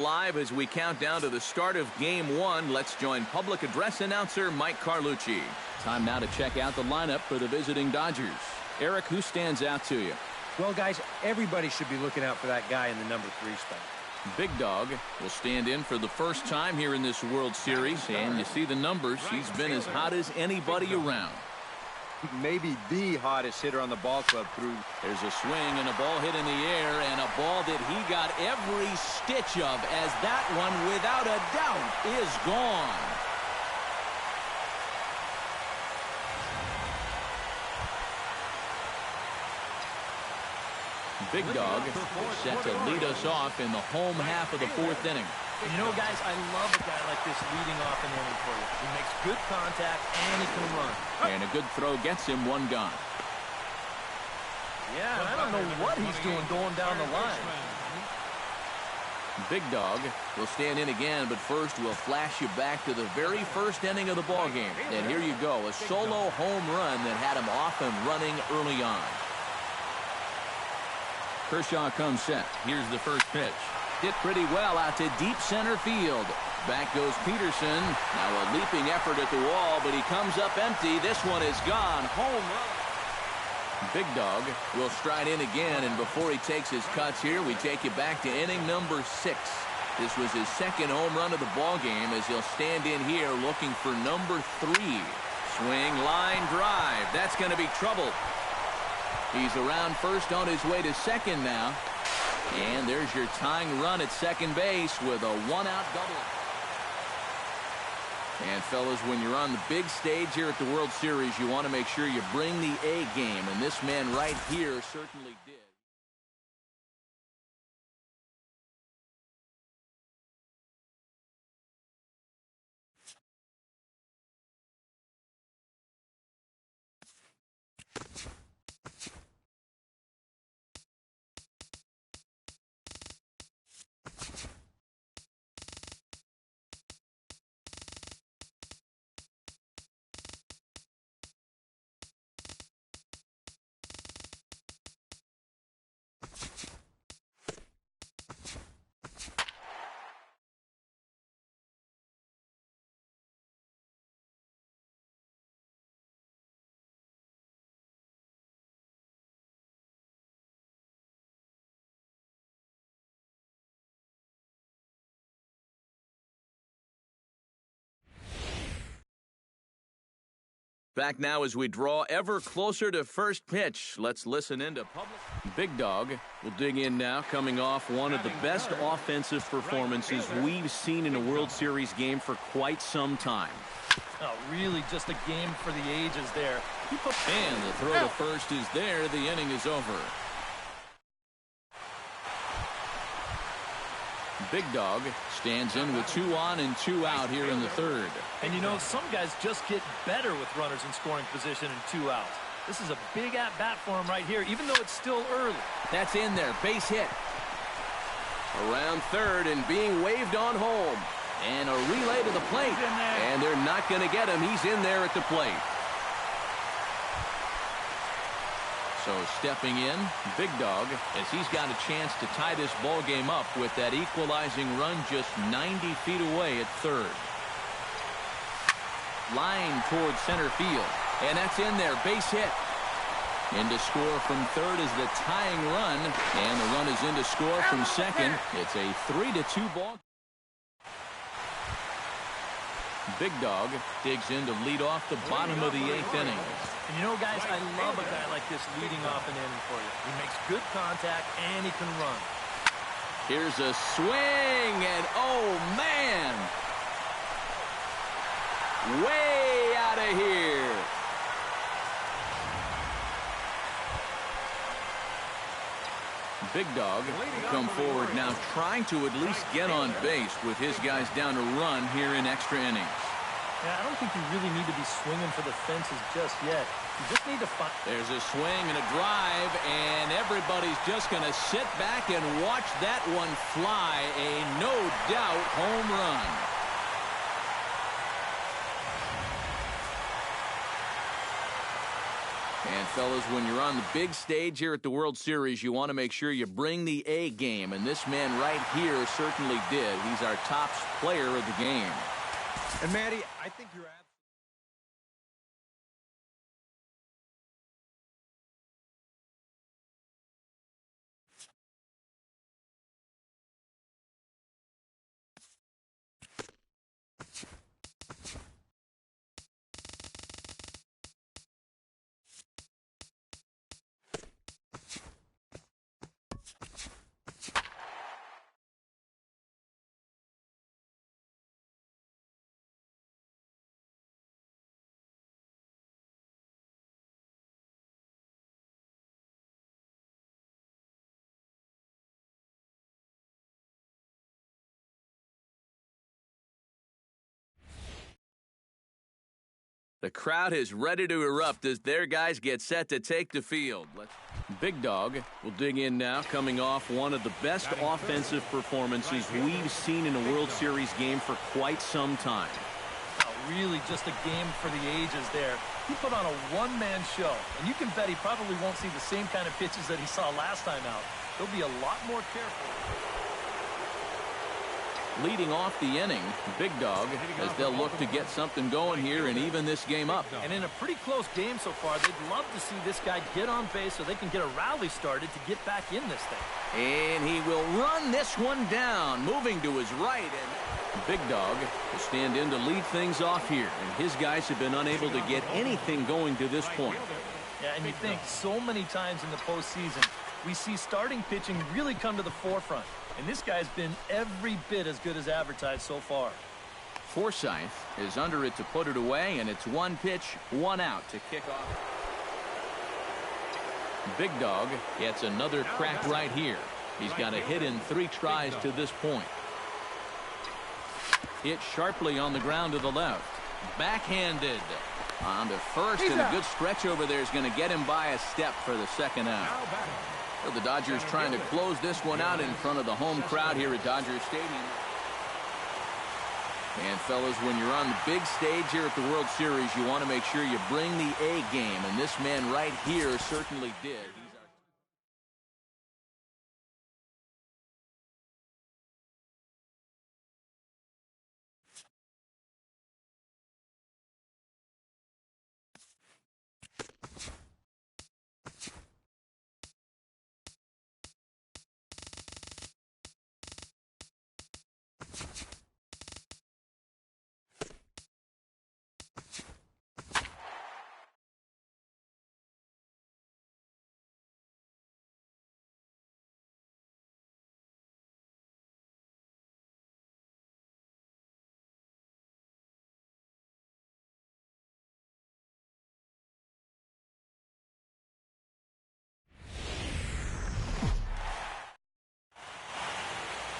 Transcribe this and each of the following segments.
Live as we count down to the start of Game 1, let's join public address announcer Mike Carlucci. Time now to check out the lineup for the visiting Dodgers. Eric, who stands out to you? Well, guys, everybody should be looking out for that guy in the number 3 spot. Big Dawg will stand in for the first time here in this World Series, and you see the numbers. He's been as hot as anybody around. Maybe the hottest hitter on the ball club through. There's a swing and a ball hit in the air, and a ball that he got every stitch of, as that one, without a doubt, is gone. Big Dawg set to lead us off in the home half of the 4th inning. You know, guys, I love a guy like this leading off an inning for you. He makes good contact, and he can run. And a good throw gets him one gone. Yeah, I don't know what he's doing going down the line. Big Dawg will stand in again, but first we'll flash you back to the very first inning of the ballgame. And here you go, a solo home run that had him off and running early on. Kershaw comes set. Here's the first pitch. Hit pretty well out to deep center field. Back goes Peterson. Now a leaping effort at the wall, but he comes up empty. This one is gone. Home run. Big Dawg will stride in again, and before he takes his cuts here, we take you back to inning number 6. This was his second home run of the ball game, as he'll stand in here looking for number 3. Swing, line drive. That's going to be trouble. He's around first on his way to second now. And there's your tying run at second base with a 1-out double. And, fellas, when you're on the big stage here at the World Series, you want to make sure you bring the A game. And this man right here certainly did. Back now as we draw ever closer to first pitch. Let's listen into public. Big Dawg will dig in now, coming off one of the best offensive performances we've seen in a World Series game for quite some time. Oh, really just a game for the ages there. And the throw to first is there. The inning is over. Big Dawg stands in with 2 on and 2 out here in the 3rd. And you know, some guys just get better with runners in scoring position and 2 outs. This is a big at-bat for him right here, even though it's still early. That's in there. Base hit. Around third and being waved on home. And a relay to the plate. And they're not going to get him. He's in there at the plate. So stepping in, Big Dawg, as he's got a chance to tie this ball game up with that equalizing run just 90 feet away at third. Line towards center field. And that's in there. Base hit. In to score from third is the tying run. And the run is in to score from second. It's a 3-2 ball. Big Dawg digs in to lead off the bottom of the 8th inning. And you know, guys, I love a guy like this leading off an inning for you. He makes good contact, and he can run. Here's a swing, and oh, man! Way out of here. Big Dawg will come forward now, trying to at least get on base with his guys down to run here in extra innings. Yeah, I don't think you really need to be swinging for the fences just yet. You just need to find. There's a swing and a drive, and everybody's just going to sit back and watch that one fly. A no-doubt home run. And, fellas, when you're on the big stage here at the World Series, you want to make sure you bring the A game. And this man right here certainly did. He's our top player of the game. And, Matty, I think you're The crowd is ready to erupt as their guys get set to take the field. Big Dog will dig in now, coming off one of the best offensive performances we've seen in a World Series game for quite some time. Really just a game for the ages there. He put on a one-man show, and you can bet he probably won't see the same kind of pitches that he saw last time out. He'll be a lot more careful. Leading off the inning, Big Dog, as they'll look to get something going here and even this game up. And in a pretty close game so far, they'd love to see this guy get on base so they can get a rally started to get back in this thing. And he will run this one down, moving to his right. And Big Dog will stand in to lead things off here. And his guys have been unable to get anything going to this point. Yeah, and you think so many times in the postseason, we see starting pitching really come to the forefront. And this guy's been every bit as good as advertised so far. Forsythe is under it to put it away, and it's one pitch, one out to kick off. Big Dog gets another crack right here. He's got a hit in 3 tries to this point. Hit sharply on the ground to the left. Backhanded on to first, and a good stretch over there is going to get him by a step for the second out. So the Dodgers trying to close this one out in front of the home crowd here at Dodger Stadium. And, fellas, when you're on the big stage here at the World Series, you want to make sure you bring the A game, and this man right here certainly did.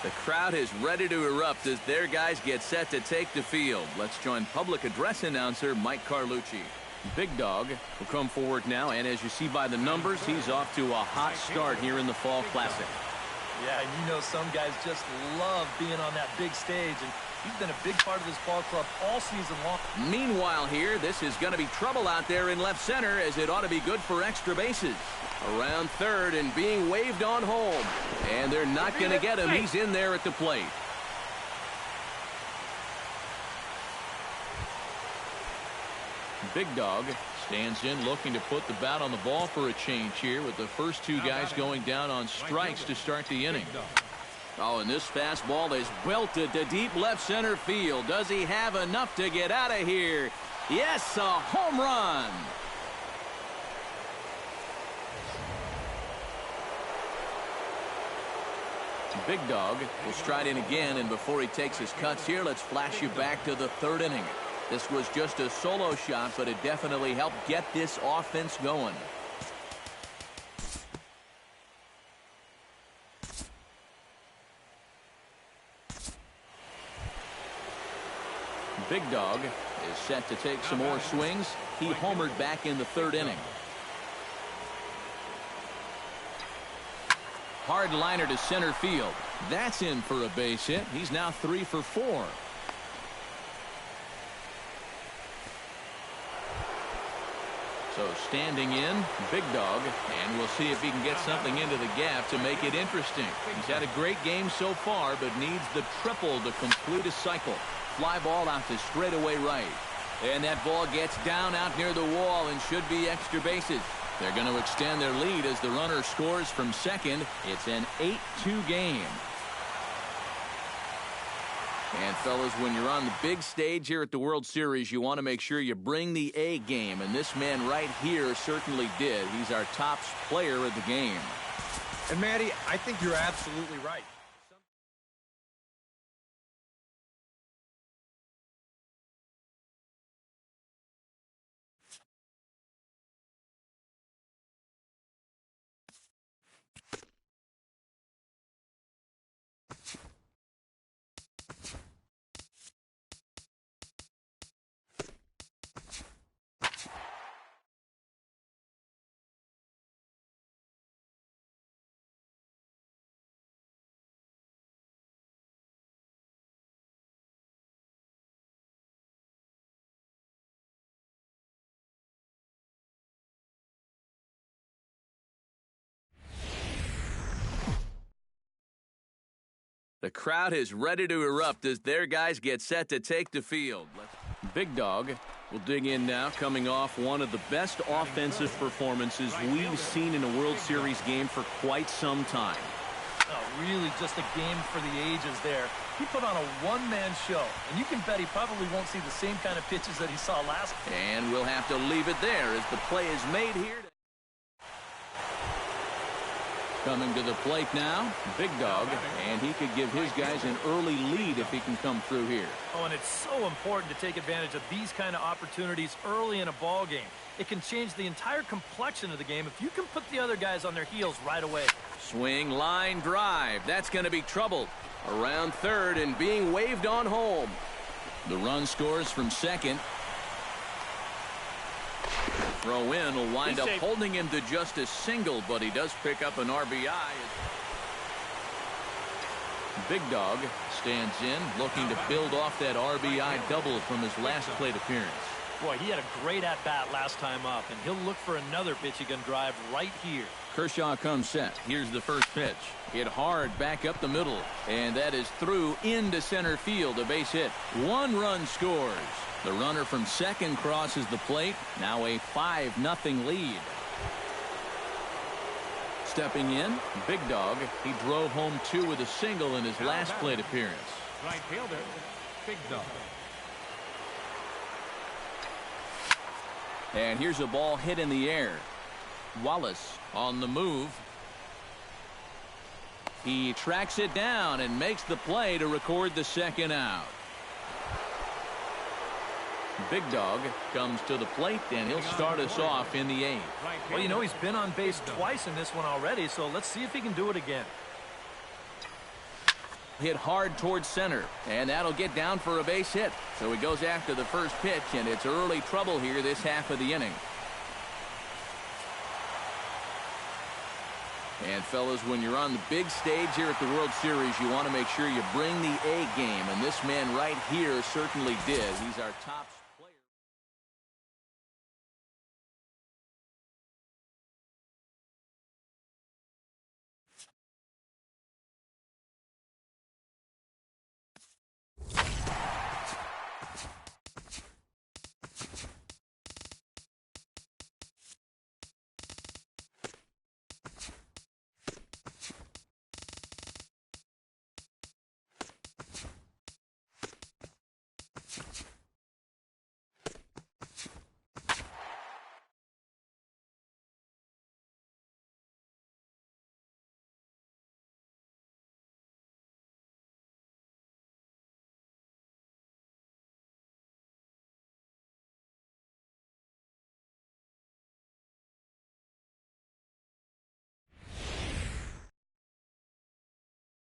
The crowd is ready to erupt as their guys get set to take the field. Let's join public address announcer Mike Carlucci. Big Dog will come forward now, and as you see by the numbers, he's off to a hot start here in the Fall Classic. Yeah, and you know some guys just love being on that big stage, and he's been a big part of this ball club all season long. Meanwhile here, this is going to be trouble out there in left center, as it ought to be good for extra bases. Around third and being waved on home. And they're not going to get him. He's in there at the plate. Big Dog stands in looking to put the bat on the ball for a change here with the first 2 guys going down on strikes to start the inning. Oh, and this fastball is belted to deep left center field. Does he have enough to get out of here? Yes, a home run. Big Dog will stride in again, and before he takes his cuts here, let's flash you back to the 3rd inning. This was just a solo shot, but it definitely helped get this offense going. Big Dog is set to take some more swings. He homered back in the 3rd inning. Hard liner to center field. That's in for a base hit. He's now 3 for 4. So standing in, Big Dog, and we'll see if he can get something into the gap to make it interesting. He's had a great game so far, but needs the triple to complete a cycle. Fly ball out to straightaway right. And that ball gets down out near the wall and should be extra bases. They're going to extend their lead as the runner scores from second. It's an 8-2 game. And, fellas, when you're on the big stage here at the World Series, you want to make sure you bring the A game. And this man right here certainly did. He's our top player of the game. And, Matty, I think you're absolutely right. The crowd is ready to erupt as their guys get set to take the field. Big Dog will dig in now, coming off one of the best offensive performances we've seen in a World Series game for quite some time. Oh, really just a game for the ages there. He put on a one-man show, and you can bet he probably won't see the same kind of pitches that he saw last. And we'll have to leave it there as the play is made here. Coming to the plate now, Big Dog, and he could give his guys an early lead if he can come through here. Oh, and it's so important to take advantage of these kind of opportunities early in a ball game. It can change the entire complexion of the game if you can put the other guys on their heels right away. Swing, line, drive. That's going to be trouble. Around third and being waved on home. The run scores from second. Throw in will wind up holding him to just a single, but he does pick up an RBI. Big Dog stands in, looking to build off that RBI double from his last plate appearance. Boy, he had a great at-bat last time up, and he'll look for another pitch he can drive right here. Kershaw comes set. Here's the first pitch. Hit hard back up the middle, and that is through into center field, a base hit. One run scores. The runner from second crosses the plate. Now a 5-0 lead. Stepping in, Big Dog. He drove home 2 with a single in his last plate appearance. Right fielder, Big Dog. And here's a ball hit in the air. Wallace on the move. He tracks it down and makes the play to record the second out. Big Dog comes to the plate, and he'll start us off in the 8th. Well, you know, he's been on base twice in this one already, so let's see if he can do it again. Hit hard towards center, and that'll get down for a base hit. So he goes after the first pitch, and it's early trouble here this half of the inning. And, fellas, when you're on the big stage here at the World Series, you want to make sure you bring the A game, and this man right here certainly did. He's our top player.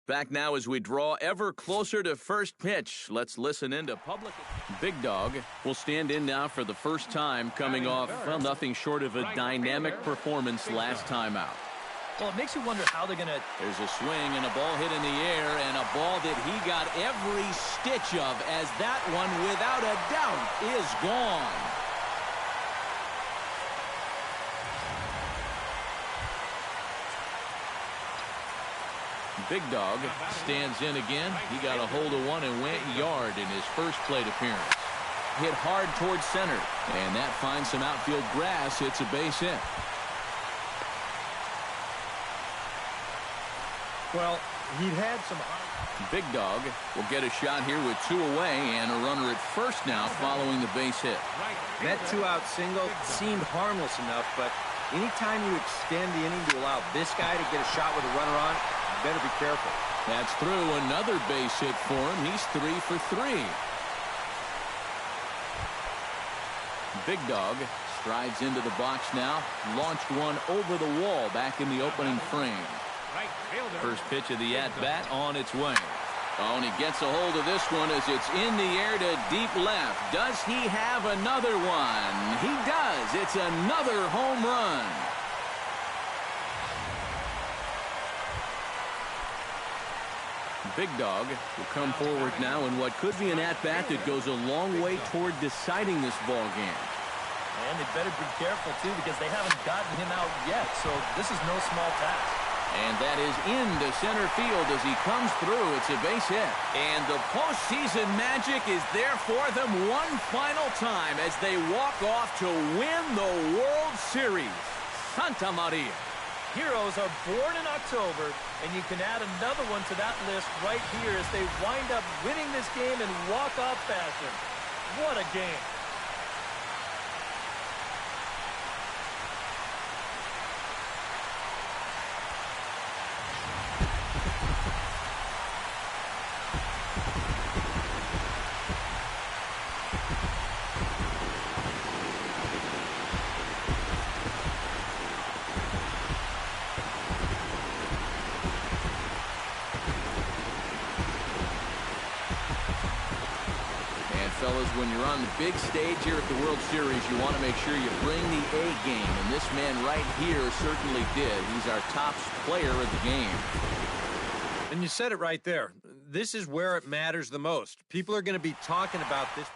Back now as we draw ever closer to first pitch. Let's listen into public. Big Dog will stand in now for the first time, coming off, well, nothing short of a dynamic performance last time out. Well, it makes you wonder how they're going to... There's a swing and a ball hit in the air, and a ball that he got every stitch of, as that one, without a doubt, is gone. Big Dawg stands in again. He got a hold of one and went yard in his first plate appearance. Hit hard towards center, and that finds some outfield grass. It's a base hit. Well, he'd had some... Big Dawg will get a shot here with 2 away and a runner at first now following the base hit. That 2-out single seemed harmless enough, but anytime you extend the inning to allow this guy to get a shot with a runner on, you better be careful. That's through. Another base hit for him. He's 3 for 3. Big Dawg strides into the box now. Launched one over the wall back in the opening frame. First pitch of the at-bat on its way. Oh, and he gets a hold of this one as it's in the air to deep left. Does he have another one? He does. It's another home run. Big Dawg will come forward now in what could be an at-bat that goes a long way toward deciding this ball game. And they better be careful, too, because they haven't gotten him out yet, so this is no small task. And that is into center field as he comes through. It's a base hit. And the postseason magic is there for them one final time as they walk off to win the World Series. Santa Maria. Heroes are born in October, and you can add another one to that list right here as they wind up winning this game in walk-off fashion. What a game. Fellas, when you're on the big stage here at the World Series, you want to make sure you bring the A game, and this man right here certainly did. He's our top player of the game. And you said it right there. This is where it matters the most. People are going to be talking about this.